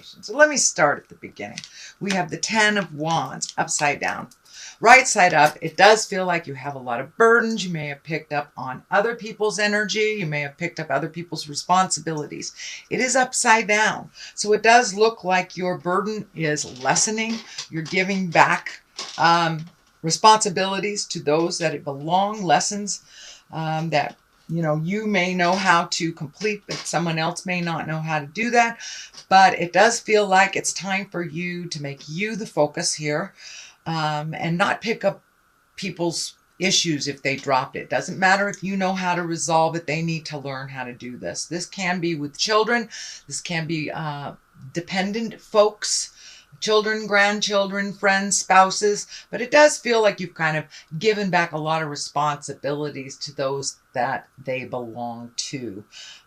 divination. So let me start at the beginning. We have the 10 of Wands upside down. Right side up, it does feel like you have a lot of burdens. You may have picked up on other people's energy. You may have picked up other people's responsibilities. It is upside down. So it does look like your burden is lessening. You're giving back responsibilities to those that it belong, lessons that you may know how to complete, but someone else may not know how to do that. But it does feel like it's time for you to make you the focus here. And not pick up people's issues if they dropped it. Doesn't matter if you know how to resolve it. They need to learn how to do this. This can be with children. This can be dependent folks, children, grandchildren, friends, spouses. But it does feel like you've kind of given back a lot of responsibilities to those that they belong to.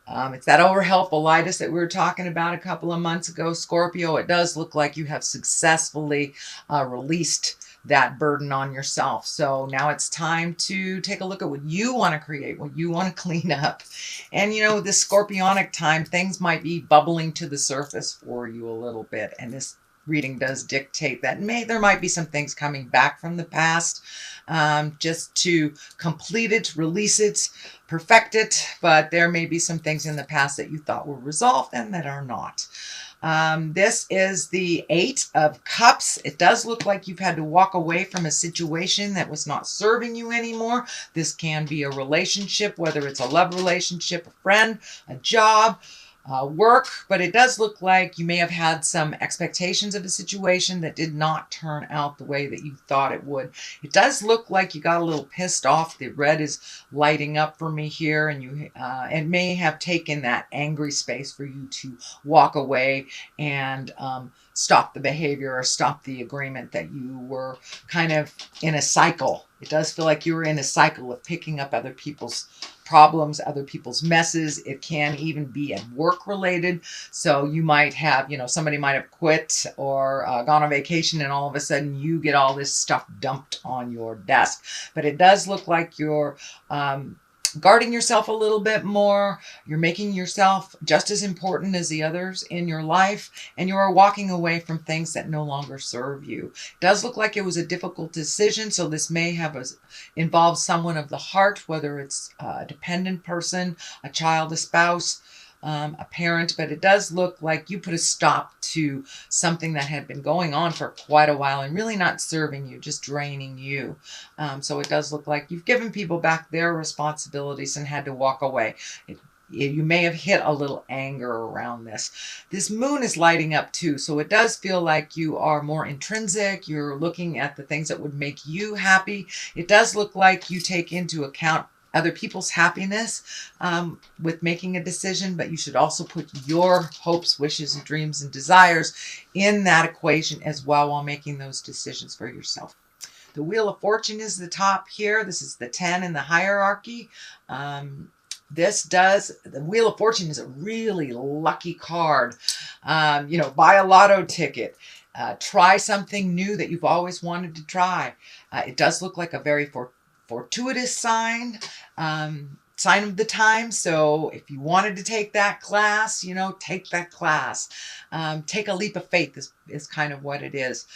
It's that overhelpful-itis that we were talking about a couple of months ago, Scorpio. It does look like you have successfully released that burden on yourself. So now it's time to take a look at what you want to create, what you want to clean up. And this Scorpionic time, things might be bubbling to the surface for you a little bit. And this reading does dictate that there might be some things coming back from the past, just to complete it, release it, perfect it. But there may be some things in the past that you thought were resolved and that are not. This is the 8 of Cups. It does look like you've had to walk away from a situation that was not serving you anymore. This can be a relationship, whether it's a love relationship, a friend, a job, work, but it does look like you may have had some expectations of a situation that did not turn out the way that you thought it would. It does look like you got a little pissed off. The red is lighting up for me here, and it may have taken that angry space for you to walk away and stop the behavior or stop the agreement that you were kind of in a cycle. It does feel like you were in a cycle of picking up other people's problems, other people's messes. It can even be at work related. So you might have, somebody might have quit or gone on vacation, and all of a sudden you get all this stuff dumped on your desk. But it does look like you're guarding yourself a little bit more. You're making yourself just as important as the others in your life, and you are walking away from things that no longer serve you. It does look like it was a difficult decision, so this may have involved someone of the heart, whether it's a dependent person, a child, a spouse, a parent, but it does look like you put a stop to something that had been going on for quite a while and really not serving you, just draining you. So it does look like you've given people back their responsibilities and had to walk away. You may have hit a little anger around this. This moon is lighting up too, so it does feel like you are more intrinsic. You're looking at the things that would make you happy. It does look like you take into account other people's happiness with making a decision, but you should also put your hopes, wishes, and dreams and desires in that equation as well while making those decisions for yourself. The Wheel of Fortune is the top here. This is the 10 in the hierarchy. The Wheel of Fortune is a really lucky card. Buy a lotto ticket. Try something new that you've always wanted to try. It does look like a very fortuitous sign of the time. So if you wanted to take that class, take that class. Take a leap of faith is kind of what it is.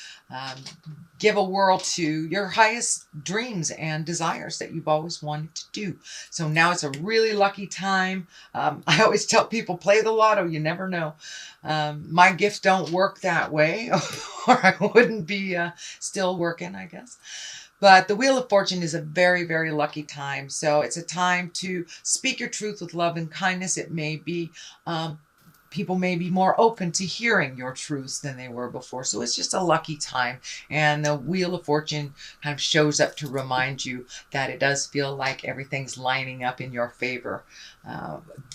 Give a whirl to your highest dreams and desires that you've always wanted to do. So now it's a really lucky time. I always tell people, play the lotto. You never know. My gifts don't work that way, or I wouldn't be still working, I guess. But the Wheel of Fortune is a very, very lucky time. So it's a time to speak your truth with love and kindness. It may be, people may be more open to hearing your truths than they were before. So it's just a lucky time. And the Wheel of Fortune kind of shows up to remind you that it does feel like everything's lining up in your favor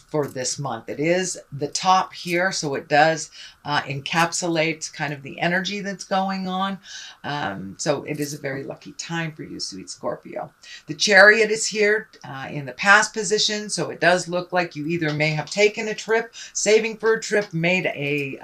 for this month. It is the top here, so it does encapsulate kind of the energy that's going on. So it is a very lucky time for you, sweet Scorpio. The Chariot is here in the past position, so it does look like you either may have taken a trip, saving for a trip, made a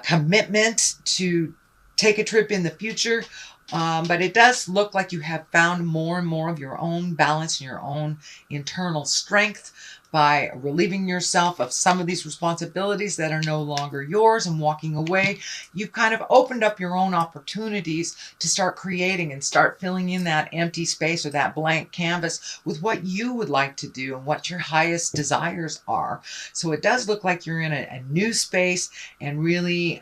commitment to take a trip in the future. But it does look like you have found more and more of your own balance and your own internal strength. by relieving yourself of some of these responsibilities that are no longer yours and walking away. You've kind of opened up your own opportunities to start creating and start filling in that empty space or that blank canvas with what you would like to do and what your highest desires are. So it does look like you're in a new space and really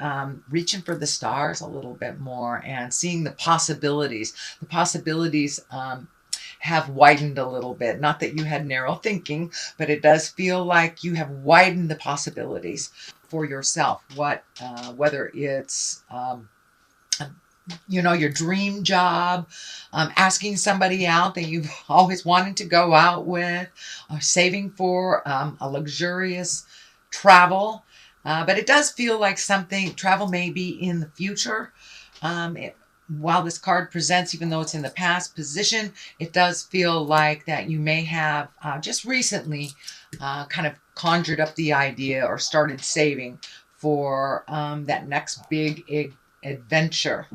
reaching for the stars a little bit more and seeing the possibilities. The possibilities have widened a little bit. Not that you had narrow thinking, but it does feel like you have widened the possibilities for yourself. Whether it's your dream job, asking somebody out that you've always wanted to go out with, or saving for a luxurious travel. But it does feel like travel may be in the future. While this card presents, even though it's in the past position, it does feel like that you may have just recently kind of conjured up the idea or started saving for that next big adventure.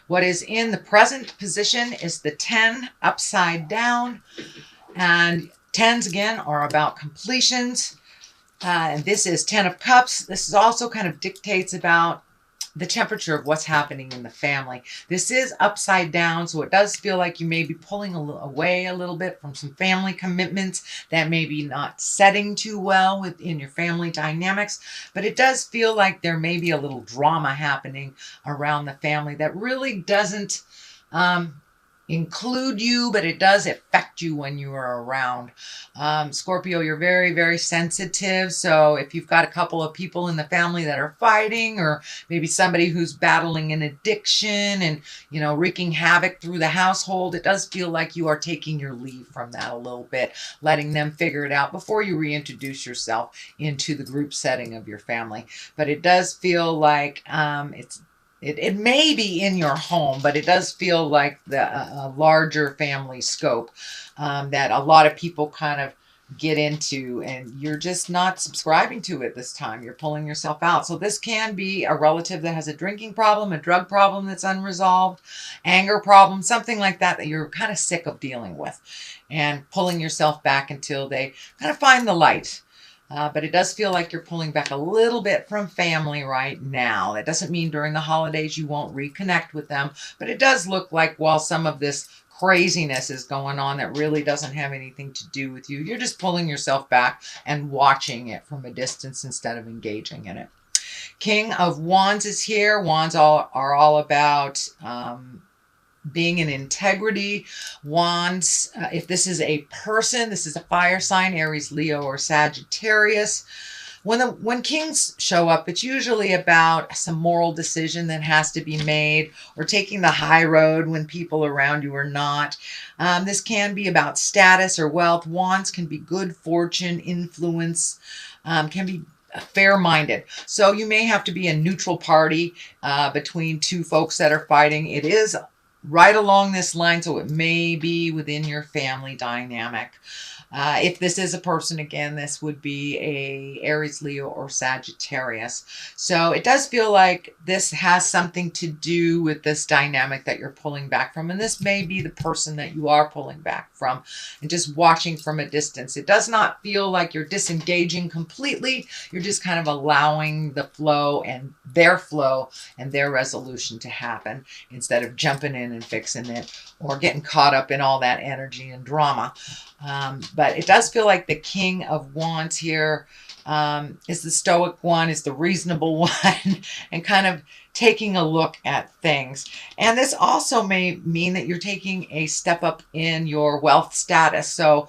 What is in the present position is the 10 upside down. And 10s again are about completions. And this is 10 of Cups. This is also kind of dictates about the temperature of what's happening in the family. This is upside down, so it does feel like you may be pulling away a little bit from some family commitments that may be not setting too well within your family dynamics, but it does feel like there may be a little drama happening around the family that really doesn't include you, but it does affect you when you are around. Scorpio, you're very, very sensitive. So if you've got a couple of people in the family that are fighting, or maybe somebody who's battling an addiction and, wreaking havoc through the household, it does feel like you are taking your leave from that a little bit, letting them figure it out before you reintroduce yourself into the group setting of your family. But it does feel like it may be in your home, but it does feel like a larger family scope that a lot of people kind of get into, and you're just not subscribing to it this time. You're pulling yourself out. So this can be a relative that has a drinking problem, a drug problem that's unresolved, anger problem, something like that you're kind of sick of dealing with, and pulling yourself back until they kind of find the light. But it does feel like you're pulling back a little bit from family right now. That doesn't mean during the holidays you won't reconnect with them, but it does look like while some of this craziness is going on that really doesn't have anything to do with you, you're just pulling yourself back and watching it from a distance instead of engaging in it. King of Wands is here. Wands are all about being in integrity. Wands, if this is a person, this is a fire sign, Aries, Leo, or Sagittarius. When kings show up, it's usually about some moral decision that has to be made, or taking the high road when people around you are not. This can be about status or wealth. Wands can be good fortune, influence, can be fair-minded. So you may have to be a neutral party between two folks that are fighting. It is right along this line, so it may be within your family dynamic. If this is a person, again, this would be a Aries, Leo, or Sagittarius. So it does feel like this has something to do with this dynamic that you're pulling back from. And this may be the person that you are pulling back from and just watching from a distance. It does not feel like you're disengaging completely. You're just kind of allowing the flow and their resolution to happen instead of jumping in and fixing it or getting caught up in all that energy and drama. But it does feel like the King of Wands here is the stoic one, is the reasonable one, and kind of taking a look at things. And this also may mean that you're taking a step up in your wealth status. So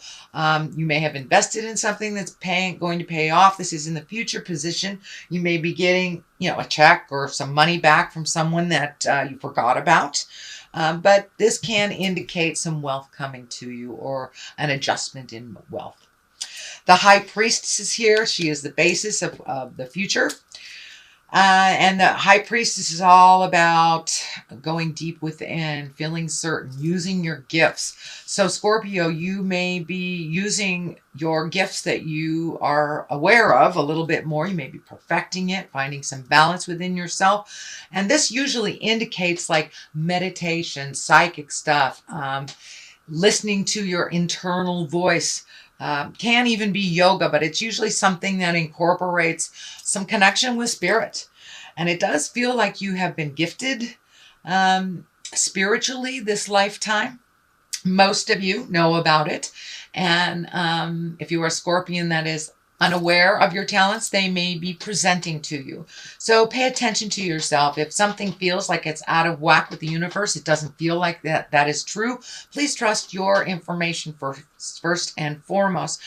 you may have invested in something that's going to pay off. This is in the future position. You may be getting, a check or some money back from someone that you forgot about. But this can indicate some wealth coming to you or an adjustment in wealth. The High Priestess is here. She is the basis of the future. And the High Priestess is all about going deep within, feeling certain, using your gifts. So Scorpio, you may be using your gifts that you are aware of a little bit more. You may be perfecting it, finding some balance within yourself. And this usually indicates like meditation, psychic stuff, listening to your internal voice, Can even be yoga, but it's usually something that incorporates some connection with spirit. And it does feel like you have been gifted spiritually this lifetime. Most of you know about it. And if you are a Scorpion that is unaware of your talents, they may be presenting to you. So pay attention to yourself. If something feels like it's out of whack with the universe, it doesn't feel like that is true. Please trust your information first and foremost.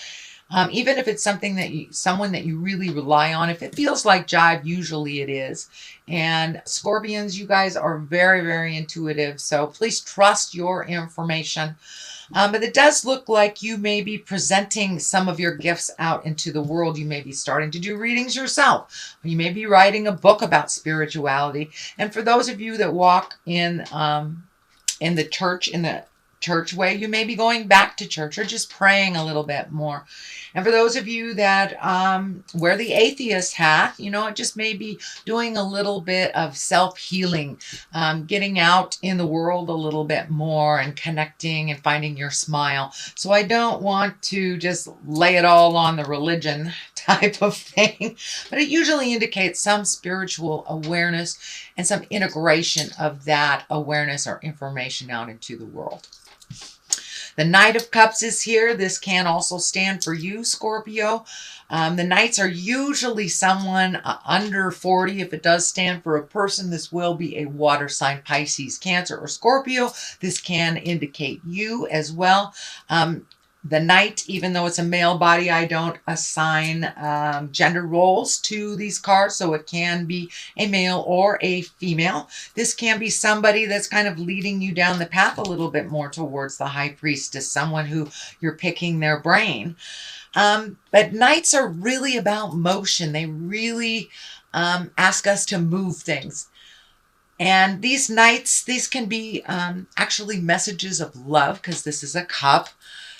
Even if it's something that someone that you really rely on, if it feels like jive, usually it is. And Scorpions, you guys are very, very intuitive. So please trust your information. But it does look like you may be presenting some of your gifts out into the world. You may be starting to do readings yourself. You may be writing a book about spirituality. And for those of you that walk in the church way, you may be going back to church or just praying a little bit more. And for those of you that wear the atheist hat, it just may be doing a little bit of self-healing, getting out in the world a little bit more and connecting and finding your smile. So I don't want to just lay it all on the religion type of thing, but it usually indicates some spiritual awareness and some integration of that awareness or information out into the world. The Knight of Cups is here. This can also stand for you, Scorpio. The Knights are usually someone under 40. If it does stand for a person, this will be a water sign, Pisces, Cancer, or Scorpio. This can indicate you as well. The Knight, even though it's a male body, I don't assign gender roles to these cards, so it can be a male or a female. This can be somebody that's kind of leading you down the path a little bit more towards the High Priestess, someone who you're picking their brain. But Knights are really about motion. They really ask us to move things. And these Knights, these can be actually messages of love, because this is a cup.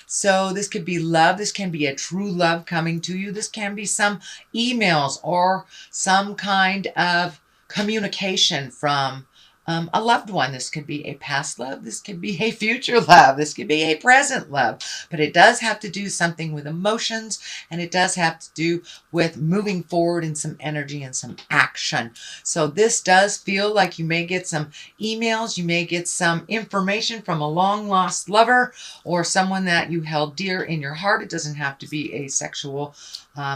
So this could be love. This can be a true love coming to you. This can be some emails or some kind of communication from a loved one. This could be a past love. This could be a future love. This could be a present love. But it does have to do something with emotions, and it does have to do with moving forward in some energy and some action. So this does feel like you may get some emails. You may get some information from a long lost lover or someone that you held dear in your heart. It doesn't have to be a sexual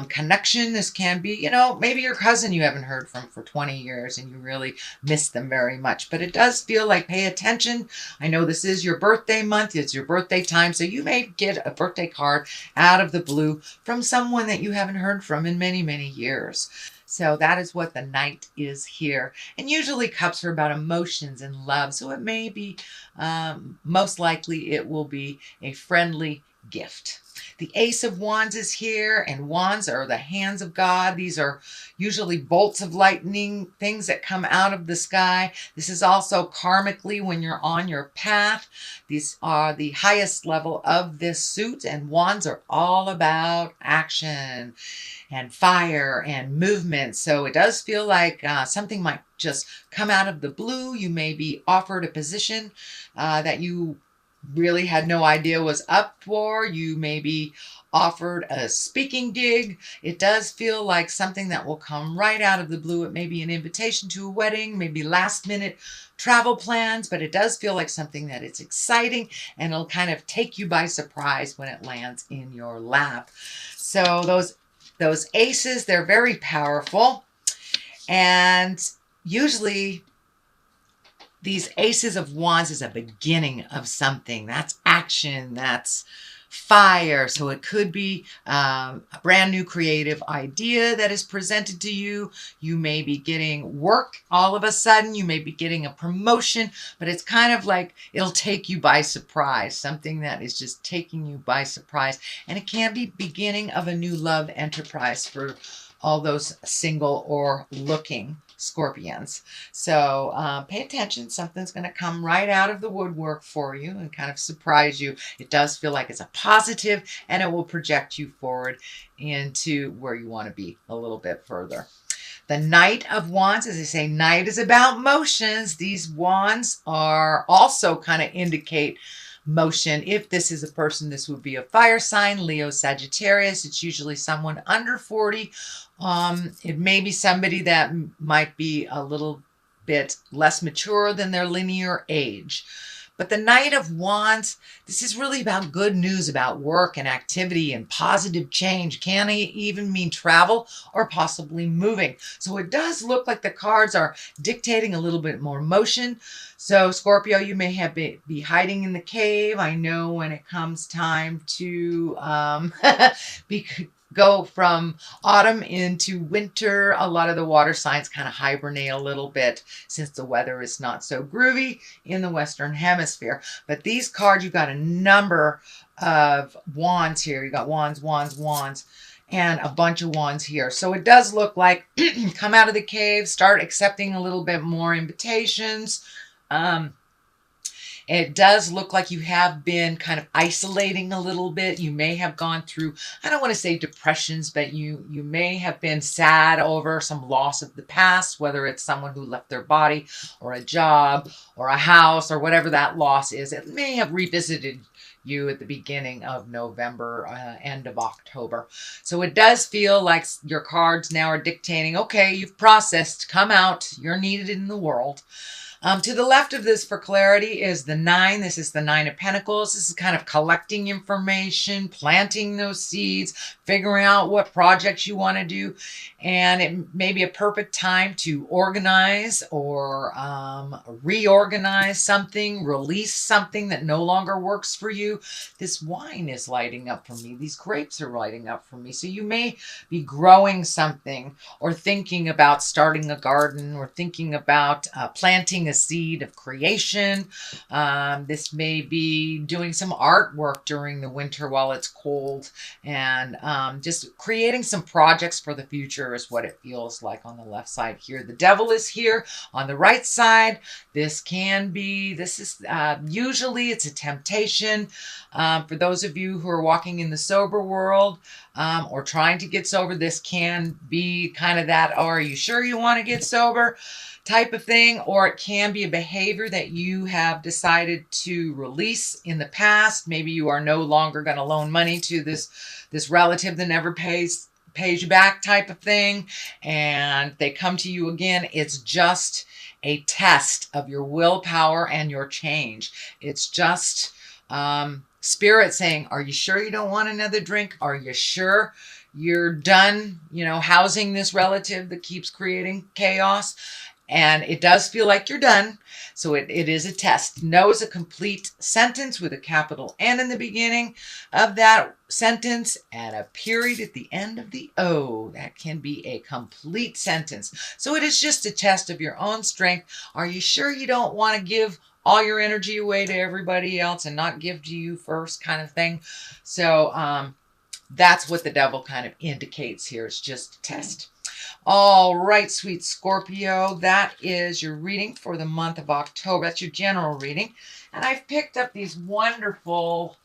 connection. This can be, maybe your cousin you haven't heard from for 20 years and you really miss them very much. But it does feel like pay attention. I know this is your birthday month. It's your birthday time. So you may get a birthday card out of the blue from someone that you haven't heard from in many, many years. So that is what the Knight is here. And usually cups are about emotions and love. So it may be, most likely it will be a friendly gift. The Ace of Wands is here, and wands are the hands of God. These are usually bolts of lightning, things that come out of the sky. This is also karmically when you're on your path. These are the highest level of this suit, and wands are all about action and fire and movement. So it does feel like something might just come out of the blue. You may be offered a position that you really had no idea was up for. You may be offered a speaking gig. It does feel like something that will come right out of the blue. It may be an invitation to a wedding, maybe last minute travel plans, but it does feel like something that it's exciting and it'll kind of take you by surprise when it lands in your lap. So those aces, they're very powerful, and usually these aces of wands is a beginning of something. That's action. That's fire. So it could be a brand new creative idea that is presented to you. You may be getting work all of a sudden. You may be getting a promotion, but it's kind of like it'll take you by surprise. Something that is just taking you by surprise. And it can be beginning of a new love enterprise for all those single or looking Scorpions. So pay attention. Something's going to come right out of the woodwork for you and kind of surprise you. It does feel like it's a positive, and it will project you forward into where you want to be a little bit further. The Knight of Wands, as I say, Knight is about motions. These wands are also kind of indicate motion. If this is a person, this would be a fire sign, Leo, Sagittarius. It's usually someone under 40. It may be somebody that might be a little bit less mature than their linear age. But the Knight of Wands, this is really about good news about work and activity and positive change. Can even mean travel or possibly moving. So it does look like the cards are dictating a little bit more motion. So Scorpio, you may have be hiding in the cave. I know when it comes time to go from autumn into winter, a lot of the water signs kind of hibernate a little bit since the weather is not so groovy in the Western Hemisphere. But these cards, you've got a number of wands here. You got wands, wands, wands, and a bunch of wands here. So it does look like come out of the cave, start accepting a little bit more invitations. It does look like you have been kind of isolating a little bit. You may have gone through, I don't want to say depressions, but you may have been sad over some loss of the past, whether it's someone who left their body or a job or a house or whatever that loss is. It may have revisited you at the beginning of November, end of October. So it does feel like your cards now are dictating, okay, you've processed, come out, you're needed in the world. To the left of this for clarity is the 9. This is the 9 of Pentacles. This is kind of collecting information, planting those seeds, figuring out what projects you want to do. And it may be a perfect time to organize or reorganize something, release something that no longer works for you. This wine is lighting up for me. These grapes are lighting up for me. So you may be growing something or thinking about starting a garden or thinking about planting a seed of creation. This may be doing some artwork during the winter while it's cold and just creating some projects for the future is what it feels like on the left side here. The Devil is here on the right side. This is usually it's a temptation. For those of you who are walking in the sober world or trying to get sober, this can be kind of that, oh, are you sure you want to get sober type of thing, or it can be a behavior that you have decided to release in the past. Maybe you are no longer going to loan money to this relative that never pays you back type of thing, and they come to you again. It's just a test of your willpower and your change. It's just Spirit saying, are you sure you don't want another drink? Are you sure you're done, housing this relative that keeps creating chaos? And it does feel like you're done. So it is a test. No is a complete sentence with a capital N in the beginning of that sentence and a period at the end of the O. That can be a complete sentence. So it is just a test of your own strength. Are you sure you don't want to give all your energy away to everybody else and not give to you first kind of thing? So that's what the Devil kind of indicates here. It's just a test. All right, sweet Scorpio, that is your reading for the month of October. That's your general reading. And I've picked up these wonderful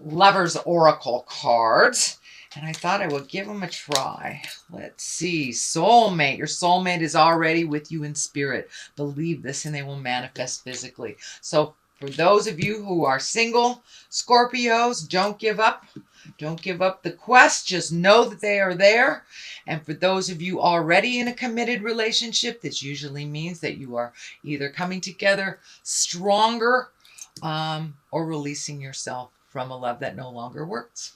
Lover's Oracle cards, and I thought I would give them a try. Let's see. Soulmate. Your soulmate is already with you in spirit. Believe this and they will manifest physically. So for those of you who are single Scorpios, don't give up. Don't give up the quest. Just know that they are there. And for those of you already in a committed relationship, this usually means that you are either coming together stronger or releasing yourself from a love that no longer works.